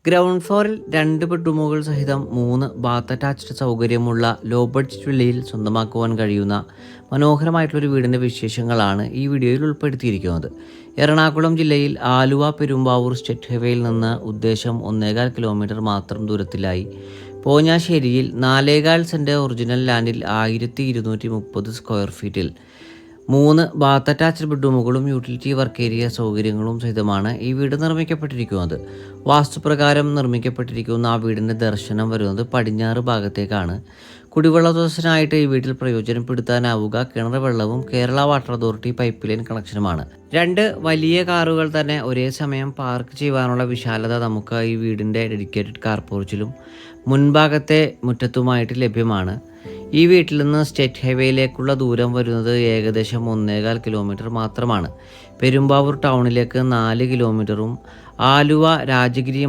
Ground ഫ്ലോറിൽ 2 ബെഡ്റൂമുകൾ സഹിതം 3 bath attached സൗകര്യമുള്ള ലോ ബഡ്ജറ്റ് വില്ലയിൽ സ്വന്തമാക്കുവാൻ കഴിയുന്ന മനോഹരമായിട്ടുള്ളൊരു വീടിൻ്റെ വിശേഷങ്ങളാണ് ഈ വീഡിയോയിൽ ഉൾപ്പെടുത്തിയിരിക്കുന്നത്. എറണാകുളം ജില്ലയിൽ ആലുവ പെരുമ്പാവൂർ സ്റ്റേറ്റ് ഹൈവേയിൽ നിന്ന് ഉദ്ദേശം 1.25 കിലോമീറ്റർ മാത്രം ദൂരത്തിലായി പോഞ്ഞാശ്ശേരിയിൽ 4.25 സെൻറ്റ് ഒറിജിനൽ ലാൻഡിൽ 1230 സ്ക്വയർ ഫീറ്റിൽ 3 ബാത്ത് അറ്റാച്ച്ഡ് ബെഡ്റൂമുകളും യൂട്ടിലിറ്റി വർക്ക് ഏരിയ സൗകര്യങ്ങളും സഹിതമാണ് ഈ വീട് നിർമ്മിക്കപ്പെട്ടിരിക്കുന്നത്. വാസ്തുപ്രകാരം നിർമ്മിക്കപ്പെട്ടിരിക്കുന്ന ആ വീടിൻ്റെ ദർശനം വരുന്നത് പടിഞ്ഞാറ് ഭാഗത്തേക്കാണ്. കുടിവെള്ള സ്രോതസ്സിനായിട്ട് ഈ വീട്ടിൽ പ്രയോജനപ്പെടുത്താനാവുക കിണർ വെള്ളവും Kerala water authority pipe line കണക്ഷനുമാണ്. 2 വലിയ കാറുകൾ തന്നെ ഒരേ സമയം പാർക്ക് ചെയ്യുവാനുള്ള വിശാലത നമുക്ക് ഈ വീടിൻ്റെ ഡെഡിക്കേറ്റഡ് കാർ പോർച്ചിലും മുൻഭാഗത്തെ മുറ്റത്തുമായിട്ട് ലഭ്യമാണ്. ഈ വീട്ടിൽ നിന്ന് സ്റ്റേറ്റ് ഹൈവേയിലേക്കുള്ള ദൂരം വരുന്നത് ഏകദേശം 1.25 കിലോമീറ്റർ മാത്രമാണ്. പെരുമ്പാവൂർ ടൗണിലേക്ക് 4 കിലോമീറ്ററും ആലുവ രാജഗിരി